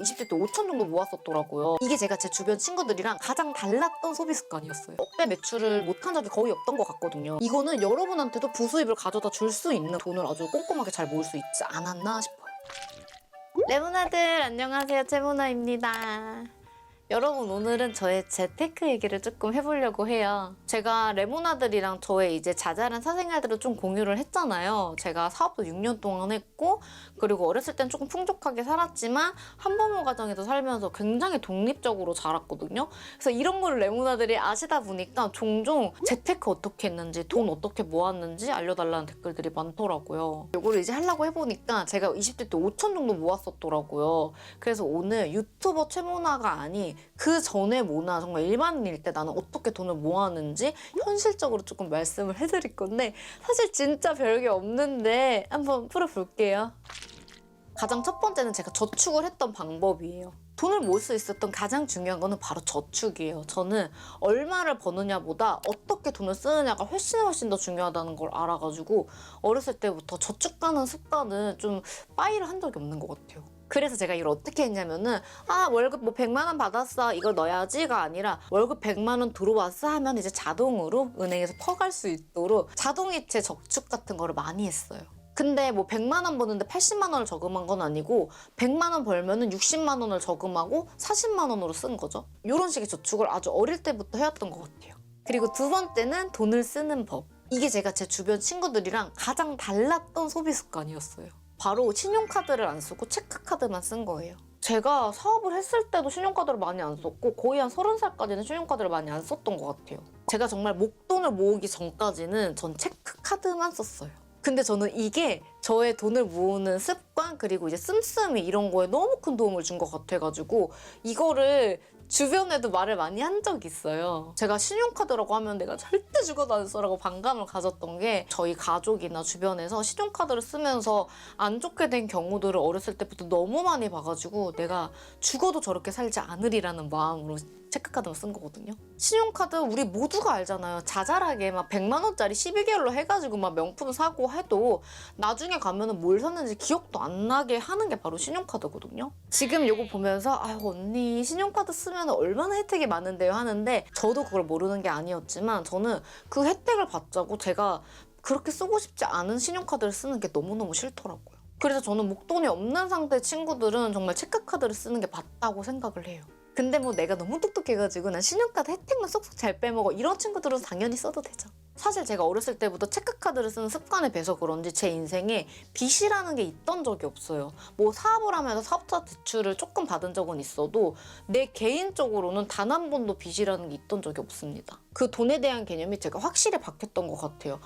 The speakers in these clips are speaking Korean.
20대 때 5천 정도 모았었더라고요. 이게 제가 제 주변 친구들이랑 가장 달랐던 소비 습관이었어요. 억대 매출을 못한 적이 거의 없던 것 같거든요. 이거는 여러분한테도 부수입을 가져다 줄 수 있는 돈을 아주 꼼꼼하게 잘 모을 수 있지 않았나 싶어요. 레모나들 안녕하세요, 채모나입니다. 여러분, 오늘은 저의 재테크 얘기를 조금 해보려고 해요. 제가 레모나들이랑 저의 이제 자잘한 사생활들을 좀 공유를 했잖아요. 제가 사업도 6년 동안 했고, 그리고 어렸을 땐 조금 풍족하게 살았지만 한부모 가정에서 살면서 굉장히 독립적으로 자랐거든요. 그래서 이런 거를 레모나들이 아시다 보니까 종종 재테크 어떻게 했는지, 돈 어떻게 모았는지 알려달라는 댓글들이 많더라고요. 이거를 이제 하려고 해보니까 제가 20대 때 5천 정도 모았었더라고요. 그래서 오늘 유튜버 채모나가 아닌 그 전에 모나 정말 일반인일 때 나는 어떻게 돈을 모았는지 현실적으로 조금 말씀을 해드릴 건데, 사실 진짜 별게 없는데 한번 풀어볼게요. 가장 첫 번째는 제가 저축을 했던 방법이에요. 돈을 모을 수 있었던 가장 중요한 거는 바로 저축이에요. 저는 얼마를 버느냐보다 어떻게 돈을 쓰느냐가 훨씬 더 중요하다는 걸 알아가지고 어렸을 때부터 저축하는 습관은 좀 빠이를 한 적이 없는 것 같아요. 그래서 제가 이걸 어떻게 했냐면은 월급 뭐 100만 원 받았어, 이거 넣어야지가 아니라 월급 100만 원 들어왔어 하면 이제 자동으로 은행에서 퍼갈 수 있도록 자동이체 저축 같은 거를 많이 했어요. 근데 뭐 100만 원 버는데 80만 원을 저금한 건 아니고 100만 원 벌면은 60만 원을 저금하고 40만 원으로 쓴 거죠. 이런 식의 저축을 아주 어릴 때부터 해왔던 것 같아요. 그리고 두 번째는 돈을 쓰는 법. 이게 제가 제 주변 친구들이랑 가장 달랐던 소비 습관이었어요. 바로 신용카드를 안 쓰고 체크카드만 쓴 거예요. 제가 사업을 했을 때도 신용카드를 많이 안 썼고 거의 한 30살까지는 신용카드를 많이 안 썼던 것 같아요. 제가 정말 목돈을 모으기 전까지는 전 체크카드만 썼어요. 근데 저는 이게 저의 돈을 모으는 습관, 그리고 이제 씀씀이 이런 거에 너무 큰 도움을 준 것 같아가지고 이거를 주변에도 말을 많이 한 적이 있어요. 제가 신용카드라고 하면 내가 절대 죽어도 안 써라고 반감을 가졌던 게, 저희 가족이나 주변에서 신용카드를 쓰면서 안 좋게 된 경우들을 어렸을 때부터 너무 많이 봐가지고 내가 죽어도 저렇게 살지 않으리라는 마음으로 체크카드만 쓴 거거든요. 신용카드 우리 모두가 알잖아요. 자잘하게 막 100만 원짜리 12개월로 해가지고 막 명품 사고 해도 나중에 가면은 뭘 샀는지 기억도 안 나게 하는 게 바로 신용카드거든요. 지금 요거 보면서 아유 언니 신용카드 쓰면 얼마나 혜택이 많은데요 하는데, 저도 그걸 모르는 게 아니었지만 저는 그 혜택을 받자고 제가 그렇게 쓰고 싶지 않은 신용카드를 쓰는 게 너무너무 싫더라고요. 그래서 저는 목돈이 없는 상태의 친구들은 정말 체크카드를 쓰는 게 맞다고 생각을 해요. 근데 뭐 내가 너무 똑똑해가지고 난 신용카드 혜택만 쏙쏙 잘 빼먹어, 이런 친구들은 당연히 써도 되죠. 사실 제가 어렸을 때부터 체크카드를 쓰는 습관에 배서 그런지 제 인생에 빚이라는 게 있던 적이 없어요. 뭐 사업을 하면서 사업자 대출을 조금 받은 적은 있어도 내 개인적으로는 단 한 번도 빚이라는 게 있던 적이 없습니다. 그 돈에 대한 개념이 제가 확실히 바뀌었던 것 같아요.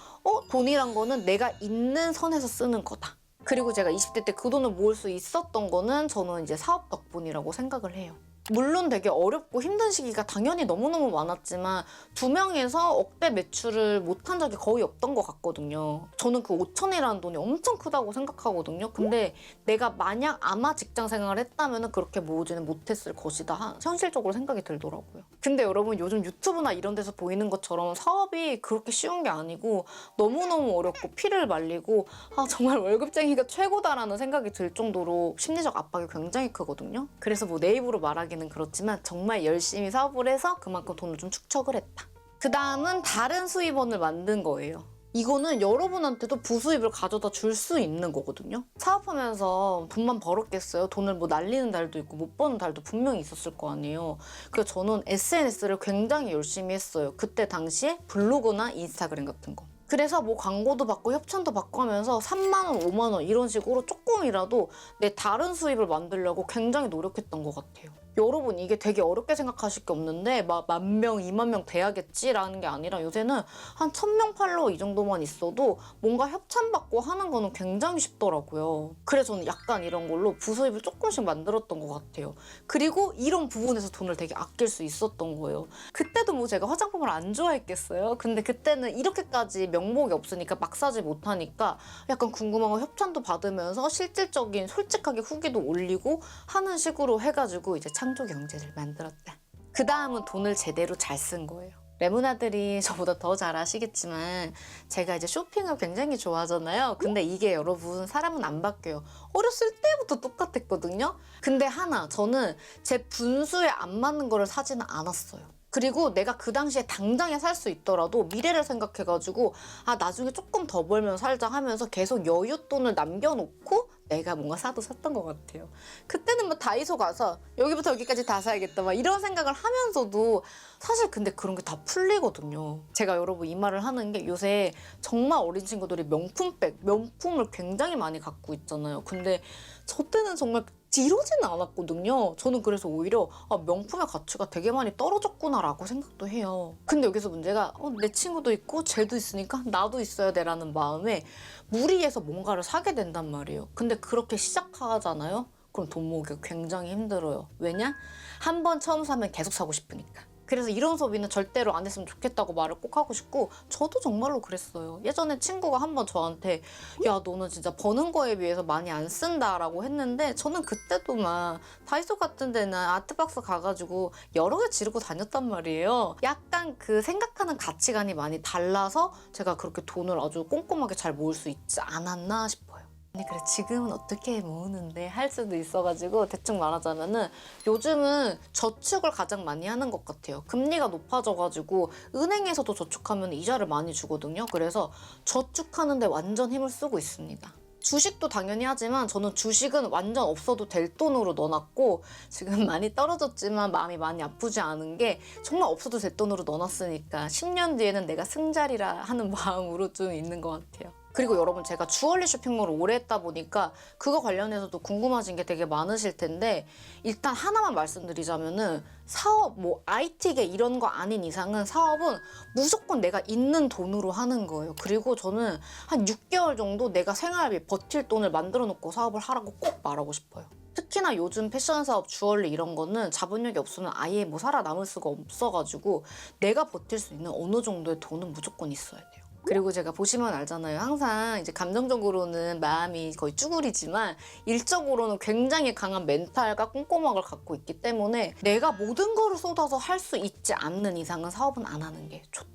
돈이란 거는 내가 있는 선에서 쓰는 거다. 그리고 제가 20대 때 그 돈을 모을 수 있었던 거는 저는 이제 사업 덕분이라고 생각을 해요. 물론 되게 어렵고 힘든 시기가 당연히 너무너무 많았지만 2명에서 억대 매출을 못한 적이 거의 없던 것 같거든요. 저는 그 5천이라는 돈이 엄청 크다고 생각하거든요. 근데 내가 만약 아마 직장 생활을 했다면 그렇게 모으지는 못했을 것이다, 현실적으로 생각이 들더라고요. 근데 여러분, 요즘 유튜브나 이런 데서 보이는 것처럼 사업이 그렇게 쉬운 게 아니고 너무너무 어렵고 피를 말리고 정말 월급쟁이가 최고다라는 생각이 들 정도로 심리적 압박이 굉장히 크거든요. 그래서 뭐 내 입으로 말하기는 그렇지만 정말 열심히 사업을 해서 그만큼 돈을 좀 축적을 했다. 그 다음은 다른 수입원을 만든 거예요. 이거는 여러분한테도 부수입을 가져다 줄 수 있는 거거든요. 사업하면서 돈만 벌었겠어요? 돈을 뭐 날리는 달도 있고 못 버는 달도 분명히 있었을 거 아니에요. 그래서 저는 SNS를 굉장히 열심히 했어요. 그때 당시에 블로그나 인스타그램 같은 거. 그래서 뭐 광고도 받고 협찬도 받고 하면서 3만 원, 5만 원 이런 식으로 조금이라도 내 다른 수입을 만들려고 굉장히 노력했던 것 같아요. 여러분, 이게 되게 어렵게 생각하실 게 없는데 막 10,000명, 20,000명 돼야겠지라는 게 아니라 요새는 한 1,000명 팔로워 이 정도만 있어도 뭔가 협찬받고 하는 거는 굉장히 쉽더라고요. 그래서 저는 약간 이런 걸로 부수입을 조금씩 만들었던 것 같아요. 그리고 이런 부분에서 돈을 되게 아낄 수 있었던 거예요. 그때도 뭐 제가 화장품을 안 좋아했겠어요? 근데 그때는 이렇게까지 명목이 없으니까 막 사지 못하니까 약간 궁금한 거 협찬도 받으면서 실질적인 솔직하게 후기도 올리고 하는 식으로 해가지고 이제 창조 경제를 만들었다. 그 다음은 돈을 제대로 잘 쓴 거예요. 레모나들이 저보다 더 잘 아시겠지만 제가 이제 쇼핑을 굉장히 좋아하잖아요. 근데 이게 여러분 사람은 안 바뀌어요. 어렸을 때부터 똑같았거든요. 근데 하나 저는 제 분수에 안 맞는 거를 사지는 않았어요. 그리고 내가 그 당시에 당장에 살 수 있더라도 미래를 생각해가지고 아 나중에 조금 더 벌면 살자 하면서 계속 여윳돈을 남겨놓고 내가 뭔가 사도 샀던 것 같아요. 그때는 뭐 다이소 가서 여기부터 여기까지 다 사야겠다 막 이런 생각을 하면서도 사실 근데 그런 게 다 풀리거든요. 제가 여러분 이 말을 하는 게 요새 정말 어린 친구들이 명품백, 명품을 굉장히 많이 갖고 있잖아요. 근데 저 때는 정말 이러지는 않았거든요. 저는 그래서 오히려 명품의 가치가 되게 많이 떨어졌구나라고 생각도 해요. 근데 여기서 문제가 내 친구도 있고 쟤도 있으니까 나도 있어야 돼라는 마음에 무리해서 뭔가를 사게 된단 말이에요. 근데 그렇게 시작하잖아요? 그럼 돈 모으기가 굉장히 힘들어요. 왜냐? 한 번 처음 사면 계속 사고 싶으니까. 그래서 이런 소비는 절대로 안 했으면 좋겠다고 말을 꼭 하고 싶고 저도 정말로 그랬어요. 예전에 친구가 한 번 저한테 야 너는 진짜 버는 거에 비해서 많이 안 쓴다라고 했는데 저는 그때도 막 다이소 같은 데는 아트박스 가가지고 여러 개 지르고 다녔단 말이에요. 약간 그 생각하는 가치관이 많이 달라서 제가 그렇게 돈을 아주 꼼꼼하게 잘 모을 수 있지 않았나 싶어요. 아니 그래 지금은 어떻게 모으는데 할 수도 있어가지고 대충 말하자면은 요즘은 저축을 가장 많이 하는 것 같아요. 금리가 높아져가지고 은행에서도 저축하면 이자를 많이 주거든요. 그래서 저축하는데 완전 힘을 쓰고 있습니다. 주식도 당연히 하지만 저는 주식은 완전 없어도 될 돈으로 넣어놨고 지금 많이 떨어졌지만 마음이 많이 아프지 않은 게 정말 없어도 될 돈으로 넣어놨으니까 10년 뒤에는 내가 승자리라 하는 마음으로 좀 있는 것 같아요. 그리고 여러분 제가 주얼리 쇼핑몰을 오래 했다 보니까 그거 관련해서도 궁금하신 게 되게 많으실 텐데 일단 하나만 말씀드리자면은 사업, 뭐 IT계 이런 거 아닌 이상은 사업은 무조건 내가 있는 돈으로 하는 거예요. 그리고 저는 한 6개월 정도 내가 생활비 버틸 돈을 만들어 놓고 사업을 하라고 꼭 말하고 싶어요. 특히나 요즘 패션 사업, 주얼리 이런 거는 자본력이 없으면 아예 뭐 살아남을 수가 없어가지고 내가 버틸 수 있는 어느 정도의 돈은 무조건 있어야 돼요. 그리고 제가 보시면 알잖아요. 항상 이제 감정적으로는 마음이 거의 쭈구리지만 일적으로는 굉장히 강한 멘탈과 꼼꼼함을 갖고 있기 때문에 내가 모든 거를 쏟아서 할 수 있지 않는 이상은 사업은 안 하는 게 좋다.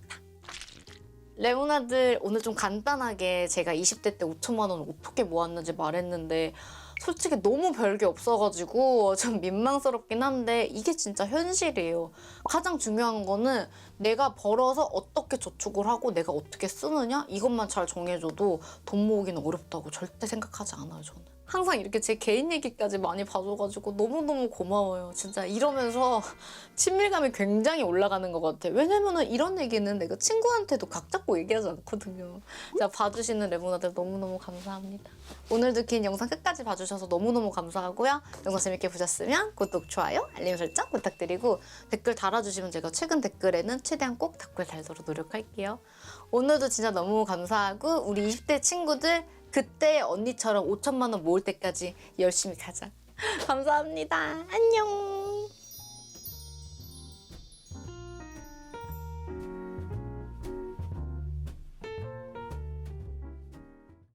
레오나들 오늘 좀 간단하게 제가 20대 때 5천만 원 어떻게 모았는지 말했는데 솔직히 너무 별게 없어가지고 좀 민망스럽긴 한데 이게 진짜 현실이에요. 가장 중요한 거는 내가 벌어서 어떻게 저축을 하고 내가 어떻게 쓰느냐 이것만 잘 정해줘도 돈 모으기는 어렵다고 절대 생각하지 않아요, 저는. 항상 이렇게 제 개인 얘기까지 많이 봐줘가지고 너무너무 고마워요. 진짜 이러면서 친밀감이 굉장히 올라가는 것 같아요. 왜냐면은 이런 얘기는 내가 친구한테도 각 잡고 얘기하지 않거든요. 자, 봐주시는 레모나들 너무너무 감사합니다. 오늘도 긴 영상 끝까지 봐주셔서 너무너무 감사하고요. 영상 재밌게 보셨으면 구독, 좋아요, 알림 설정 부탁드리고 댓글 달아주시면 제가 최근 댓글에는 최대한 꼭 댓글 달도록 노력할게요. 오늘도 진짜 너무 감사하고 우리 20대 친구들 그때 언니처럼 5천만 원 모을 때까지 열심히 가자. 감사합니다. 안녕.